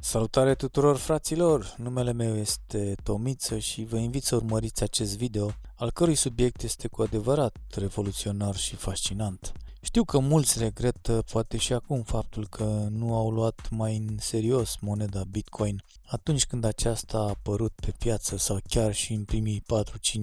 Salutare tuturor fraților! Numele meu este Tomiță și vă invit să urmăriți acest video, al cărui subiect este cu adevărat revoluționar și fascinant. Știu că mulți regretă, poate și acum, faptul că nu au luat mai în serios moneda Bitcoin atunci când aceasta a apărut pe piață sau chiar și în primii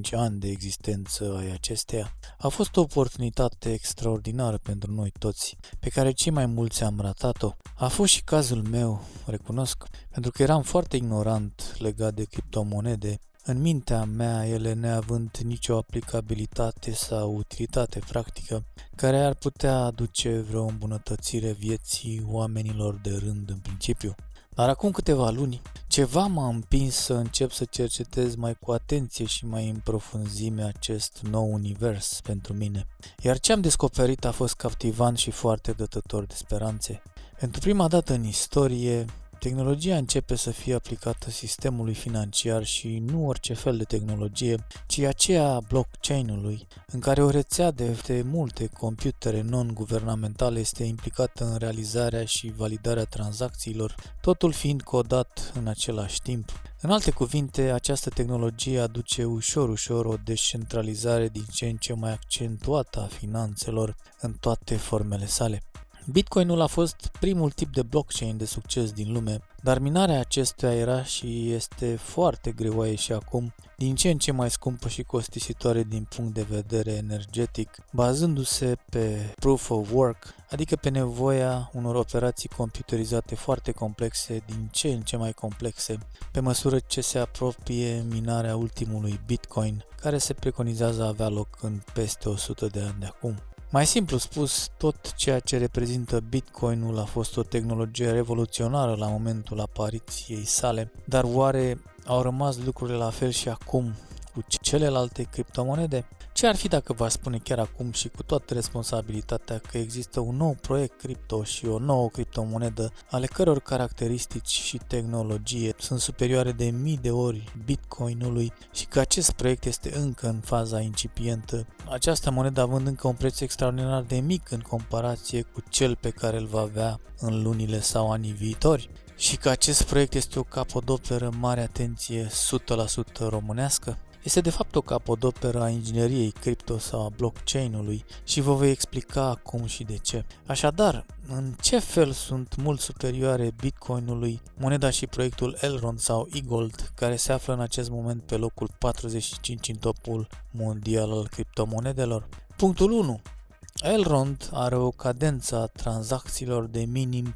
4-5 ani de existență ai acesteia. A fost o oportunitate extraordinară pentru noi toți, pe care cei mai mulți am ratat-o. A fost și cazul meu, recunosc, pentru că eram foarte ignorant legat de criptomonede, în mintea mea ele neavând nicio aplicabilitate sau utilitate practică care ar putea aduce vreo îmbunătățire vieții oamenilor de rând în principiu. Dar acum câteva luni, ceva m-a împins să încep să cercetez mai cu atenție și mai în profunzime acest nou univers pentru mine. Iar ce am descoperit a fost captivant și foarte dătător de speranțe. Pentru prima dată în istorie, tehnologia începe să fie aplicată sistemului financiar și nu orice fel de tehnologie, ci aceea a blockchain-ului, în care o rețea de multe computere non-guvernamentale este implicată în realizarea și validarea tranzacțiilor, totul fiind codat în același timp. În alte cuvinte, această tehnologie aduce ușor o descentralizare din ce în ce mai accentuată a finanțelor în toate formele sale. Bitcoinul a fost primul tip de blockchain de succes din lume, dar minarea acestuia era și este foarte greoaie și acum, din ce în ce mai scumpă și costisitoare din punct de vedere energetic, bazându-se pe proof of work, adică pe nevoia unor operații computerizate foarte complexe, din ce în ce mai complexe, pe măsură ce se apropie minarea ultimului Bitcoin, care se preconizează a avea loc în peste 100 de ani de acum. Mai simplu spus, tot ceea ce reprezintă Bitcoinul a fost o tehnologie revoluționară la momentul apariției sale, dar oare au rămas lucrurile la fel și acum cu celelalte criptomonede? Ce ar fi dacă v-aș spune chiar acum și cu toată responsabilitatea că există un nou proiect cripto și o nouă criptomonedă ale căror caracteristici și tehnologie sunt superioare de mii de ori Bitcoinului și că acest proiect este încă în faza incipientă, această monedă având încă un preț extraordinar de mic în comparație cu cel pe care îl va avea în lunile sau anii viitori? Și că acest proiect este o capodoperă, mare atenție, 100% românească? Este de fapt o capodoperă a ingineriei cripto sau a blockchain-ului și vă voi explica acum și de ce. Așadar, în ce fel sunt mult superioare Bitcoinului, moneda și proiectul Elrond sau eGold, care se află în acest moment pe locul 45 în topul mondial al criptomonedelor? Punctul 1. Elrond are o cadență a tranzacțiilor de minim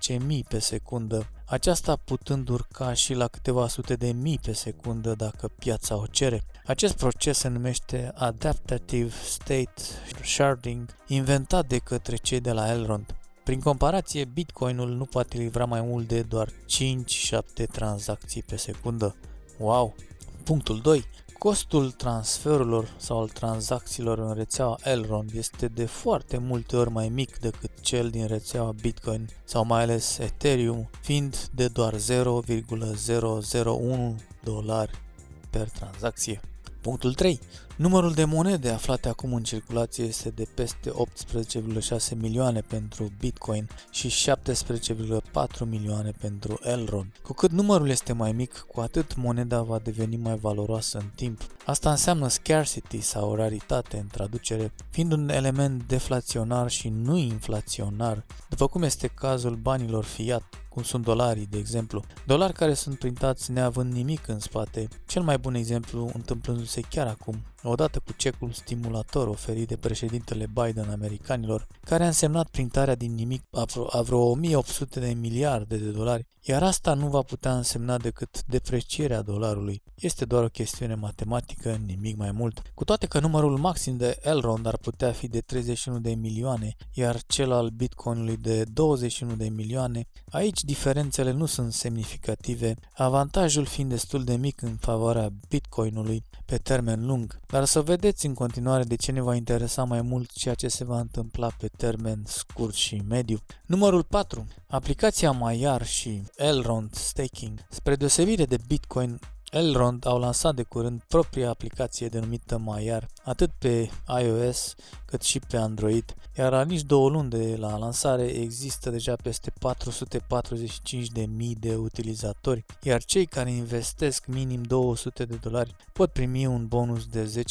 15.000 pe secundă, aceasta putând urca și la câteva sute de mii pe secundă dacă piața o cere. Acest proces se numește Adaptive State Sharding, inventat de către cei de la Elrond. Prin comparație, Bitcoinul nu poate livra mai mult de doar 5-7 tranzacții pe secundă. Wow! Punctul 2. Costul transferurilor sau al tranzacțiilor în rețeaua Elrond este de foarte multe ori mai mic decât cel din rețeaua Bitcoin sau mai ales Ethereum, fiind de doar 0,001 dolari per tranzacție. Punctul 3. Numărul de monede aflate acum în circulație este de peste 18,6 milioane pentru Bitcoin și 17,4 milioane pentru Elrond. Cu cât numărul este mai mic, cu atât moneda va deveni mai valoroasă în timp. Asta înseamnă scarcity sau raritate în traducere, fiind un element deflaționar și nu inflaționar, după cum este cazul banilor fiat, cum sunt dolarii, de exemplu. Dolari care sunt printați neavând nimic în spate, cel mai bun exemplu întâmplându-se chiar acum, odată cu cecul stimulator oferit de președintele Biden americanilor, care a însemnat printarea din nimic a vreo 1800 de miliarde de dolari, iar asta nu va putea însemna decât deprecierea dolarului. Este doar o chestiune matematică, nimic mai mult. Cu toate că numărul maxim de Elrond ar putea fi de 31 de milioane, iar cel al Bitcoinului de 21 de milioane, aici diferențele nu sunt semnificative, avantajul fiind destul de mic în favoarea Bitcoinului pe termen lung. Dar să vedeți în continuare de ce ne va interesa mai mult ceea ce se va întâmpla pe termen scurt și mediu. Numărul 4. Aplicația Maiar și Elrond Staking. Spre deosebire de Bitcoin, Elrond au lansat de curând propria aplicație denumită Maiar, atât pe iOS cât și pe Android, iar la nici 2 luni de la lansare există deja peste 445.000 de utilizatori, iar cei care investesc minim $200 pot primi un bonus de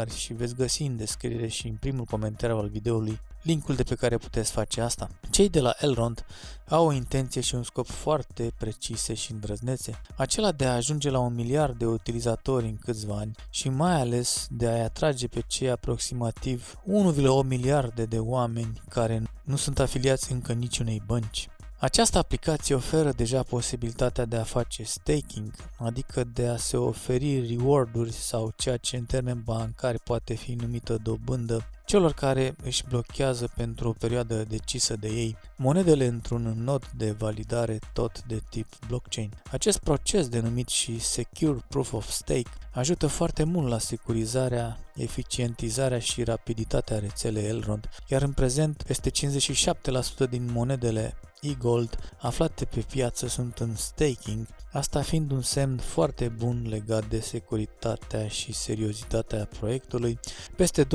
$10 și veți găsi în descriere și în primul comentariu al videoului linkul de pe care puteți face asta. Cei de la Elrond au o intenție și un scop foarte precise și îndrăznețe, acela de a ajunge la 1 miliard de utilizatori în câțiva ani și mai ales de a-i atrage pe cei aproximativ 1,8 miliarde de oameni care nu sunt afiliați încă niciunei bănci. Această aplicație oferă deja posibilitatea de a face staking, adică de a se oferi reward-uri sau ceea ce în termeni bancari poate fi numită dobândă celor care își blochează pentru o perioadă decisă de ei monedele într-un nod de validare tot de tip blockchain. Acest proces denumit și Secure Proof of Stake ajută foarte mult la securizarea, eficientizarea și rapiditatea rețelei Elrond, iar în prezent peste 57% din monedele e-gold aflate pe piață sunt în staking, asta fiind un semn foarte bun legat de securitatea și seriozitatea proiectului, peste 26.000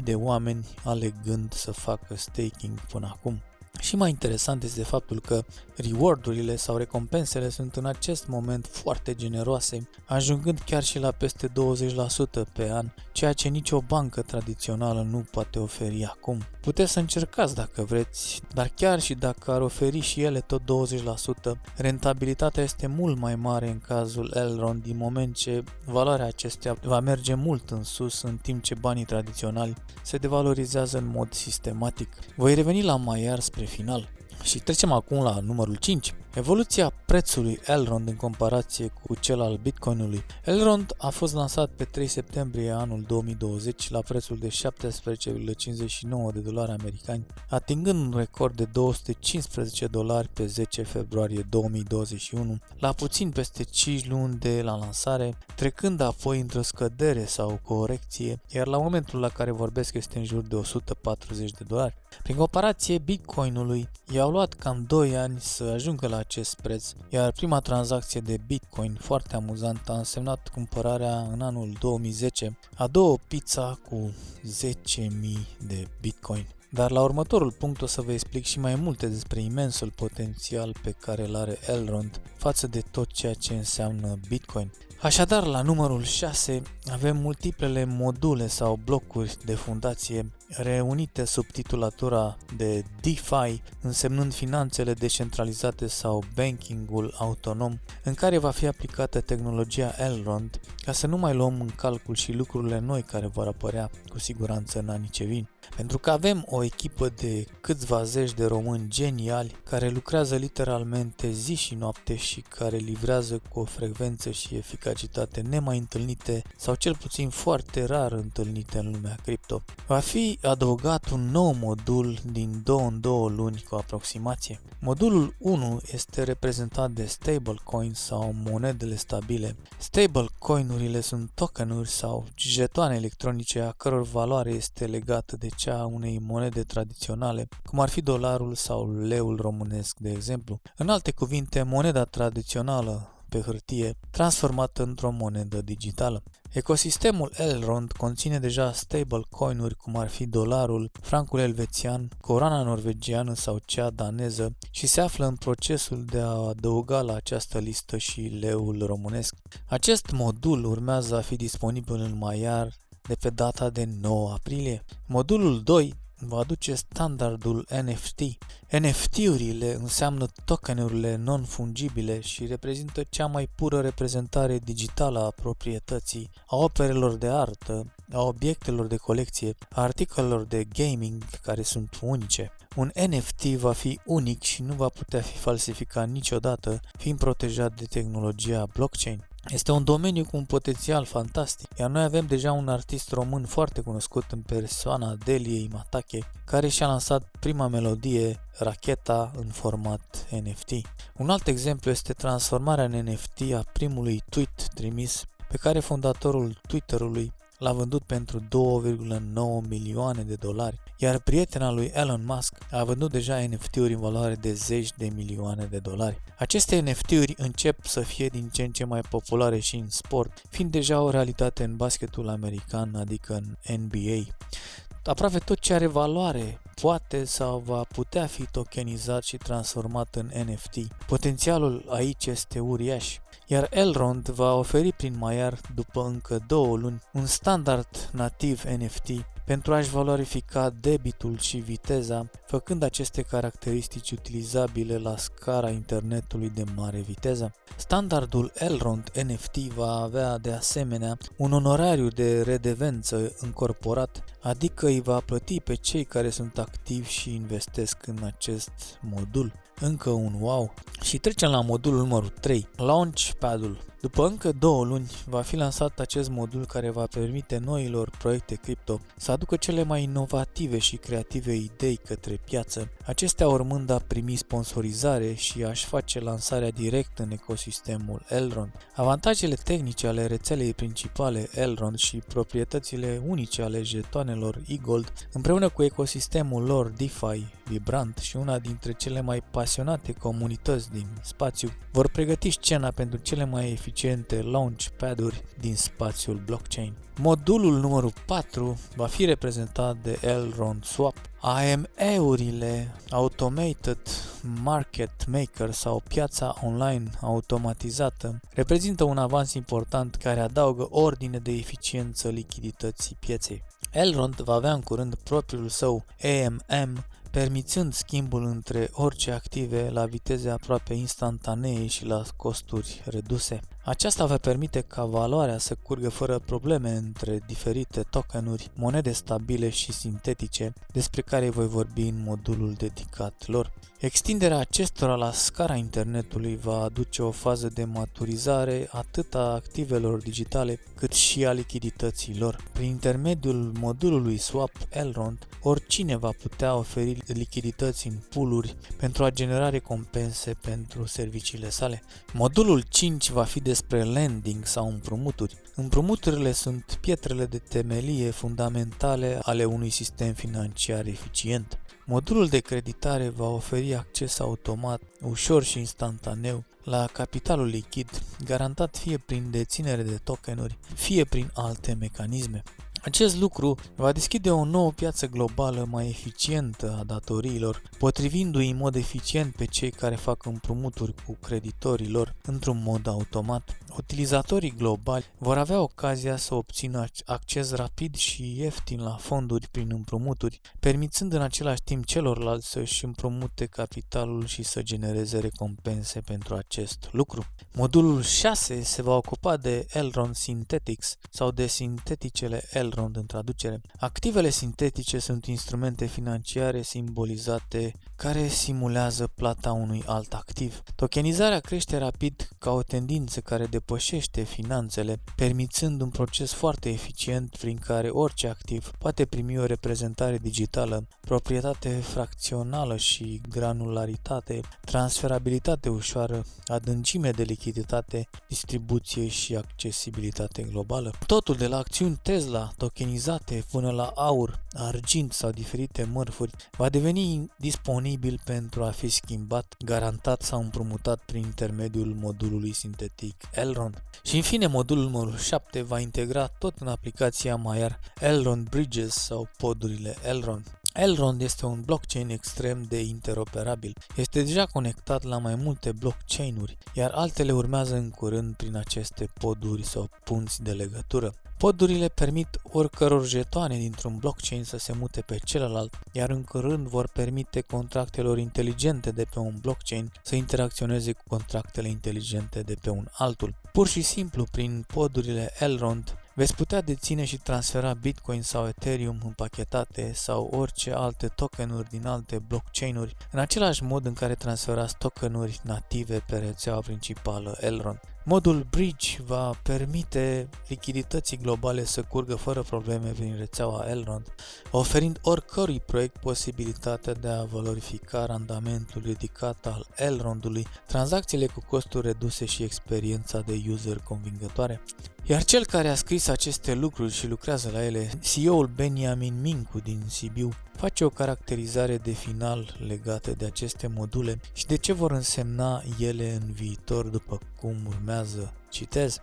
de oameni alegând să facă staking până acum. Și mai interesant este faptul că reward-urile sau recompensele sunt în acest moment foarte generoase, ajungând chiar și la peste 20% pe an, ceea ce nicio bancă tradițională nu poate oferi acum. Puteți să încercați dacă vreți, dar chiar și dacă ar oferi și ele tot 20%, rentabilitatea este mult mai mare în cazul Elrond, din moment ce valoarea acesteia va merge mult în sus, în timp ce banii tradiționali se devalorizează în mod sistematic. Voi reveni la Maiar spre final. Și trecem acum la numărul 5. Evoluția prețului Elrond în comparație cu cel al Bitcoinului. Elrond a fost lansat pe 3 septembrie anul 2020 la prețul de $17,59 americani, atingând un record de $215 pe 10 februarie 2021, la puțin peste 5 luni de la lansare, trecând apoi într-o scădere sau corecție, iar la momentul la care vorbesc este în jur de $140. Prin comparație, Bitcoinului i-au luat cam 2 ani să ajungă la acest preț, iar prima tranzacție de Bitcoin foarte amuzantă a însemnat cumpărarea în anul 2010 a 2 pizza cu 10.000 de Bitcoin. Dar la următorul punct o să vă explic și mai multe despre imensul potențial pe care îl are Elrond față de tot ceea ce înseamnă Bitcoin. Așadar, la numărul 6 avem multiplele module sau blocuri de fundație reunite sub titulatura de DeFi, însemnând finanțele descentralizate sau bankingul autonom, în care va fi aplicată tehnologia Elrond, ca să nu mai luăm în calcul și lucrurile noi care vor apărea cu siguranță în anii ce vin. Pentru că avem o echipă de câțiva zeci de români geniali care lucrează literalmente zi și noapte și care livrează cu o frecvență și eficacitate nemai întâlnite sau cel puțin foarte rar întâlnite în lumea cripto. Va fi adăugat un nou modul din 2 în 2 luni cu aproximație. Modulul 1 este reprezentat de stablecoin sau monedele stabile. Stablecoin-urile sunt tokenuri sau jetoane electronice a căror valoare este legată de cea a unei monede tradiționale, cum ar fi dolarul sau leul românesc, de exemplu. În alte cuvinte, moneda tradițională pe hârtie, transformată într-o monedă digitală. Ecosistemul Elrond conține deja stablecoin-uri cum ar fi dolarul, francul elvețian, coroana norvegiană sau cea daneză și se află în procesul de a adăuga la această listă și leul românesc. Acest modul urmează a fi disponibil în Maiar de pe data de 9 aprilie. Modulul 2 va aduce standardul NFT. NFT-urile înseamnă tokenurile non-fungibile și reprezintă cea mai pură reprezentare digitală a proprietății, a operelor de artă, a obiectelor de colecție, a articolelor de gaming care sunt unice. Un NFT va fi unic și nu va putea fi falsificat niciodată, fiind protejat de tehnologia blockchain. Este un domeniu cu un potențial fantastic, iar noi avem deja un artist român foarte cunoscut în persoana Deliei Matache, care și-a lansat prima melodie, Racheta, în format NFT. Un alt exemplu este transformarea în NFT a primului tweet trimis, pe care fondatorul Twitter-ului l-a vândut pentru 2,9 milioane de dolari, iar prietena lui Elon Musk a vândut deja NFT-uri în valoare de zeci de milioane de dolari. Aceste NFT-uri încep să fie din ce în ce mai populare și în sport, fiind deja o realitate în basketul american, adică în NBA. Aproape tot ce are valoare poate sau va putea fi tokenizat și transformat în NFT. Potențialul aici este uriaș, iar Elrond va oferi prin Maiar, după încă 2 luni, un standard nativ NFT pentru a-și valorifica debitul și viteza, făcând aceste caracteristici utilizabile la scara internetului de mare viteză. Standardul Elrond NFT va avea de asemenea un onorariu de redevență încorporat, adică îi va plăti pe cei care sunt activi și investesc în acest modul. Încă un wow! Și trecem la modulul numărul 3, Launchpad-ul. După încă 2 luni va fi lansat acest modul care va permite noilor proiecte cripto să aducă cele mai inovative și creative idei către piață, acestea urmând a primi sponsorizare și a-și face lansarea direct în ecosistemul Elrond. Avantajele tehnice ale rețelei principale Elrond și proprietățile unice ale jetoanelor eGold, împreună cu ecosistemul lor DeFi vibrant și una dintre cele mai pasionate comunități din spațiu, vor pregăti scena pentru cele mai eficiente launchpad-uri din spațiul blockchain. Modulul numărul 4 va fi reprezentat de Elrond Swap. AME-urile, Automated Market Maker sau piața online automatizată, reprezintă un avans important care adaugă ordine de eficiență lichidității pieței. Elrond va avea în curând propriul său AMM, permițând schimbul între orice active la viteze aproape instantanee și la costuri reduse. Aceasta va permite ca valoarea să curgă fără probleme între diferite tokenuri, monede stabile și sintetice, despre care voi vorbi în modulul dedicat lor. Extinderea acestora la scara internetului va aduce o fază de maturizare atât a activelor digitale cât și a lichidității lor. Prin intermediul modulului Swap Elrond, oricine va putea oferi lichidități în pool-uri pentru a genera recompense pentru serviciile sale. Modulul 5 va fi despre lending sau împrumuturi. Împrumuturile sunt pietrele de temelie fundamentale ale unui sistem financiar eficient. Modulul de creditare va oferi acces automat, ușor și instantaneu la capitalul lichid, garantat fie prin deținere de tokenuri, fie prin alte mecanisme. Acest lucru va deschide o nouă piață globală mai eficientă a datoriilor, potrivindu-i în mod eficient pe cei care fac împrumuturi cu creditorii lor într-un mod automat. Utilizatorii globali vor avea ocazia să obțină acces rapid și ieftin la fonduri prin împrumuturi, permițând în același timp celorlalți să-și împrumute capitalul și să genereze recompense pentru acest lucru. Modulul 6 se va ocupa de Elrond Synthetics sau de sinteticele Elrond în traducere. Activele sintetice sunt instrumente financiare simbolizate care simulează plata unui alt activ. Tokenizarea crește rapid ca o tendință care depășește finanțele, permițând un proces foarte eficient prin care orice activ poate primi o reprezentare digitală, proprietate fracțională și granularitate, transferabilitate ușoară, adâncime de lichiditate, distribuție și accesibilitate globală. Totul de la acțiuni Tesla tokenizate până la aur, argint sau diferite mărfuri va deveni disponibil pentru a fi schimbat, garantat sau împrumutat prin intermediul modulului sintetic Elrond. Și în fine, modulul numărul 7 va integra tot în aplicația Maiar Elrond Bridges sau podurile Elrond. Elrond este un blockchain extrem de interoperabil. Este deja conectat la mai multe blockchain-uri, iar altele urmează în curând prin aceste poduri sau punți de legătură. Podurile permit oricăror jetoane dintr-un blockchain să se mute pe celălalt, iar în curând vor permite contractelor inteligente de pe un blockchain să interacționeze cu contractele inteligente de pe un altul. Pur și simplu, prin podurile Elrond, veți putea deține și transfera Bitcoin sau Ethereum împachetate sau orice alte tokenuri din alte blockchain-uri, în același mod în care transferați tokenuri native pe rețeaua principală Elrond. Modul Bridge va permite lichidității globale să curgă fără probleme prin rețeaua Elrond, oferind oricărui proiect posibilitatea de a valorifica randamentul ridicat al Elrondului, tranzacțiile cu costuri reduse și experiența de user convingătoare. Iar cel care a scris aceste lucruri și lucrează la ele, CEO-ul Benjamin Mincu din Sibiu, face o caracterizare de final legată de aceste module și de ce vor însemna ele în viitor, după cum urmează, citez: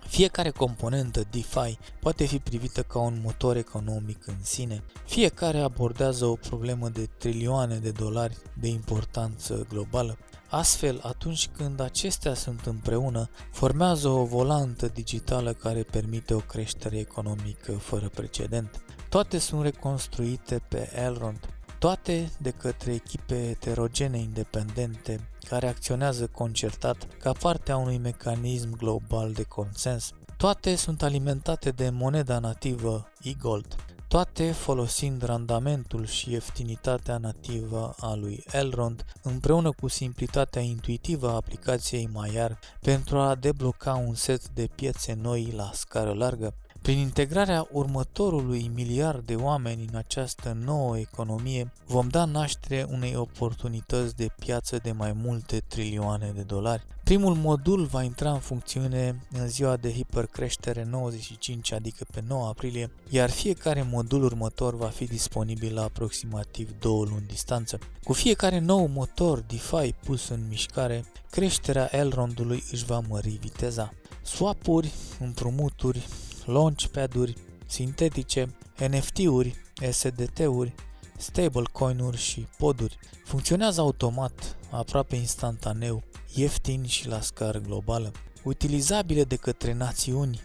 fiecare componentă DeFi poate fi privită ca un motor economic în sine. Fiecare abordează o problemă de trilioane de dolari de importanță globală. Astfel, atunci când acestea sunt împreună, formează o volantă digitală care permite o creștere economică fără precedent. Toate sunt reconstruite pe Elrond, toate de către echipe eterogene independente care acționează concertat ca parte a unui mecanism global de consens. Toate sunt alimentate de moneda nativă e-gold, toate folosind randamentul și ieftinitatea nativă a lui Elrond împreună cu simplitatea intuitivă a aplicației Maiar pentru a debloca un set de piețe noi la scară largă. Prin integrarea următorului miliard de oameni în această nouă economie, vom da naștere unei oportunități de piață de mai multe trilioane de dolari. Primul modul va intra în funcțiune în ziua de hipercreștere 95, adică pe 9 aprilie, iar fiecare modul următor va fi disponibil la aproximativ 2 luni distanță. Cu fiecare nou motor DeFi pus în mișcare, creșterea Elrondului își va mări viteza. Swap-uri, împrumuturi, launchpad-uri sintetice, NFT-uri, SDT-uri, stablecoin-uri și poduri funcționează automat, aproape instantaneu, ieftin și la scară globală, utilizabile de către națiuni,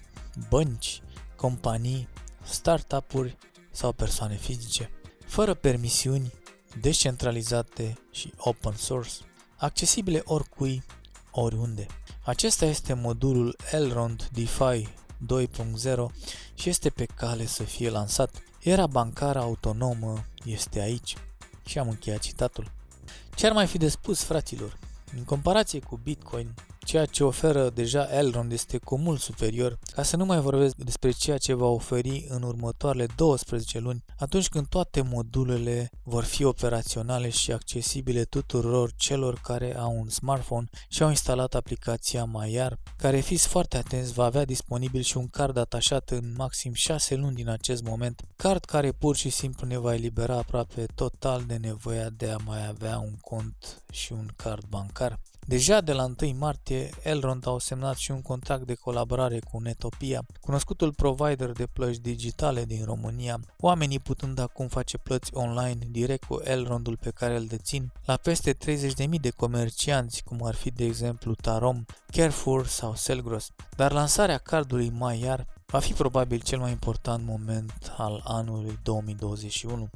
bănci, companii, startup-uri sau persoane fizice, fără permisiuni, descentralizate și open source, accesibile oricui, oriunde. Acesta este modulul Elrond DeFi 2.0 și este pe cale să fie lansat. Era bancară autonomă este aici. Și am încheiat citatul. Ce ar mai fi de spus, fraților? În comparație cu Bitcoin, ceea ce oferă deja Elrond este cu mult superior, ca să nu mai vorbesc despre ceea ce va oferi în următoarele 12 luni, atunci când toate modulele vor fi operaționale și accesibile tuturor celor care au un smartphone și au instalat aplicația Maiar, care, fiți foarte atenți, va avea disponibil și un card atașat în maxim 6 luni din acest moment, card care pur și simplu ne va elibera aproape total de nevoia de a mai avea un cont și un card bancar. Deja de la 1 martie, Elrond au semnat și un contract de colaborare cu Netopia, cunoscutul provider de plăți digitale din România, oamenii putând acum face plăți online direct cu Elrondul pe care îl dețin la peste 30.000 de comercianți, cum ar fi de exemplu Tarom, Carrefour sau Selgros. Dar lansarea cardului Maiar va fi probabil cel mai important moment al anului 2021.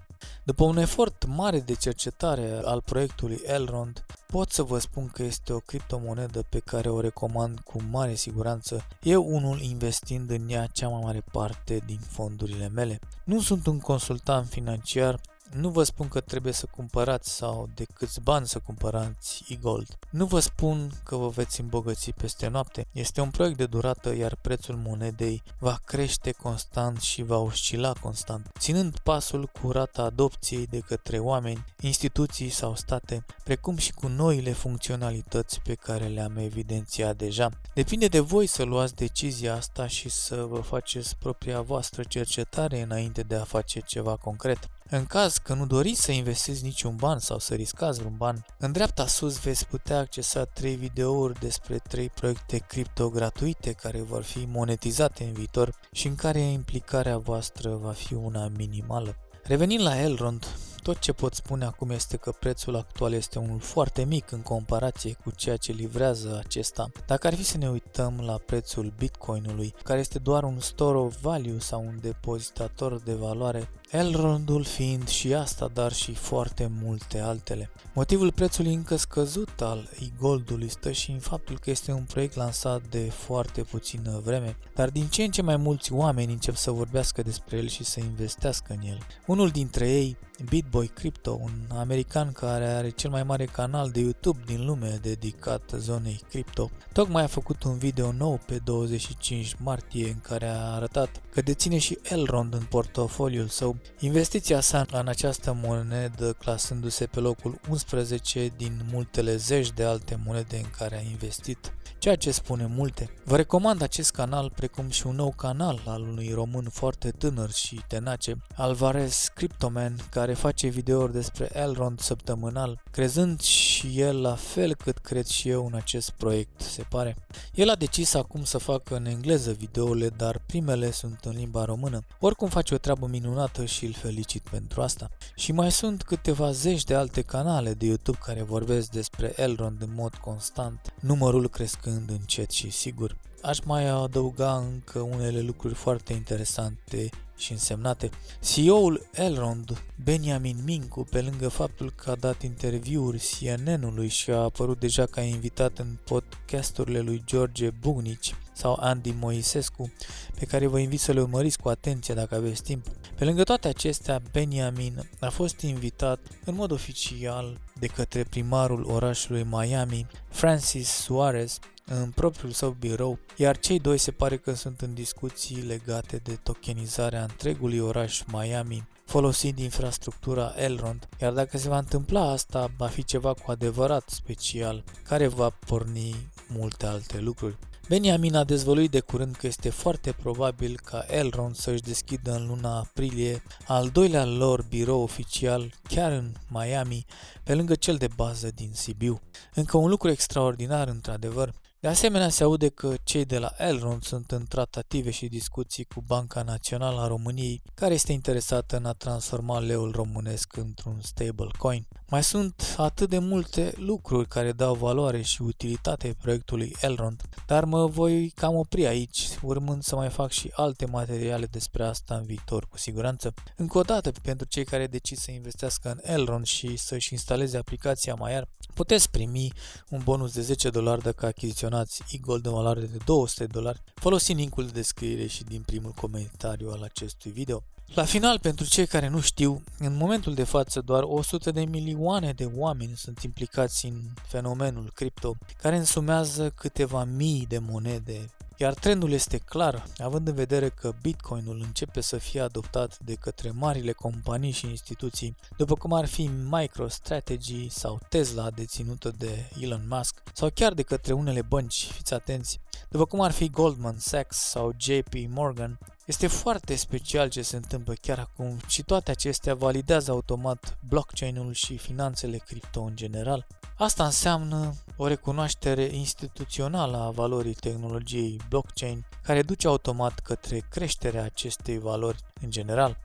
După un efort mare de cercetare al proiectului Elrond, pot să vă spun că este o criptomonedă pe care o recomand cu mare siguranță, eu unul investind în ea cea mai mare parte din fondurile mele. Nu sunt un consultant financiar, nu vă spun că trebuie să cumpărați sau de câți bani să cumpărați e-gold. Nu vă spun că vă veți îmbogăți peste noapte. Este un proiect de durată, iar prețul monedei va crește constant și va oscila constant, ținând pasul cu rata adopției de către oameni, instituții sau state, precum și cu noile funcționalități pe care le-am evidențiat deja. Depinde de voi să luați decizia asta și să vă faceți propria voastră cercetare înainte de a face ceva concret. În caz că nu doriți să investiți niciun ban sau să riscați vreun ban, în dreapta sus veți putea accesa 3 videouri despre 3 proiecte cripto gratuite care vor fi monetizate în viitor și în care implicarea voastră va fi una minimală. Revenind la Elrond, tot ce pot spune acum este că prețul actual este unul foarte mic în comparație cu ceea ce livrează acesta. Dacă ar fi să ne uităm la prețul Bitcoinului, care este doar un store of value sau un depozitator de valoare, Elrondul fiind și asta, dar și foarte multe altele. Motivul prețului încă scăzut al e-goldului stă și în faptul că este un proiect lansat de foarte puțină vreme, dar din ce în ce mai mulți oameni încep să vorbească despre el și să investească în el. Unul dintre ei, BitBoy Crypto, un american care are cel mai mare canal de YouTube din lume dedicat zonei cripto, tocmai a făcut un video nou pe 25 martie în care a arătat că deține și Elrond în portofoliul său investiția sa în această monedă clasându-se pe locul 11 din multele zeci de alte monede în care a investit, ceea ce spune multe. Vă recomand acest canal precum și un nou canal al unui român foarte tânăr și tenace, Alvarez Cryptoman, care face videouri despre Elrond săptămânal, crezând și el la fel cât cred și eu în acest proiect, se pare. El a decis acum să facă în engleză videourile, dar primele sunt în limba română. Oricum face o treabă minunată și îl felicit pentru asta. Și mai sunt câteva zeci de alte canale de YouTube care vorbesc despre Elrond în mod constant, numărul crescând încet și sigur. Aș mai adăuga încă unele lucruri foarte interesante și însemnate. CEO-ul Elrond, Benjamin Mincu, pe lângă faptul că a dat interviuri CNN-ului și a apărut deja ca invitat în podcasturile lui George Bugnici sau Andy Moisescu, pe care vă invit să le urmăriți cu atenție dacă aveți timp. Pe lângă toate acestea, Benjamin a fost invitat în mod oficial de către primarul orașului Miami, Francis Suarez, în propriul său birou, iar cei doi se pare că sunt în discuții legate de tokenizarea întregului oraș Miami, folosind infrastructura Elrond, iar dacă se va întâmpla asta, va fi ceva cu adevărat special, care va porni multe alte lucruri. Benjamin a dezvăluit de curând că este foarte probabil ca Elrond să-și deschidă în luna aprilie al doilea lor birou oficial chiar în Miami, pe lângă cel de bază din Sibiu. Încă un lucru extraordinar într-adevăr. De asemenea, se aude că cei de la Elrond sunt în tratative și discuții cu Banca Națională a României, care este interesată în a transforma leul românesc într-un stablecoin. Mai sunt atât de multe lucruri care dau valoare și utilitate proiectului Elrond, dar mă voi cam opri aici, urmând să mai fac și alte materiale despre asta în viitor, cu siguranță. Încă o dată, pentru cei care decid să investească în Elrond și să-și instaleze aplicația Maiar, puteți primi un bonus de $10 dacă achiziționați e-gold în valoare de $200, folosind linkul de descriere și din primul comentariu al acestui video. La final, pentru cei care nu știu, în momentul de față doar 100 de milioane de oameni sunt implicați în fenomenul cripto, care însumează câteva mii de monede. Iar trendul este clar, având în vedere că Bitcoinul începe să fie adoptat de către marile companii și instituții, după cum ar fi MicroStrategy sau Tesla, deținută de Elon Musk, sau chiar de către unele bănci, fiți atenți, după cum ar fi Goldman Sachs sau JP Morgan. Este foarte special ce se întâmplă chiar acum și toate acestea validează automat blockchain-ul și finanțele cripto în general. Asta înseamnă o recunoaștere instituțională a valorii tehnologiei blockchain, care duce automat către creșterea acestei valori în general.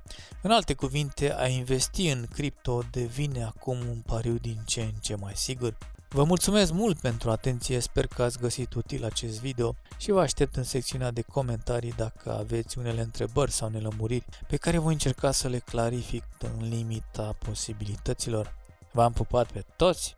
În alte cuvinte, a investi în cripto devine acum un pariu din ce în ce mai sigur. Vă mulțumesc mult pentru atenție, sper că ați găsit util acest video și vă aștept în secțiunea de comentarii dacă aveți unele întrebări sau nelămuriri pe care voi încerca să le clarific în limita posibilităților. V-am pupat pe toți!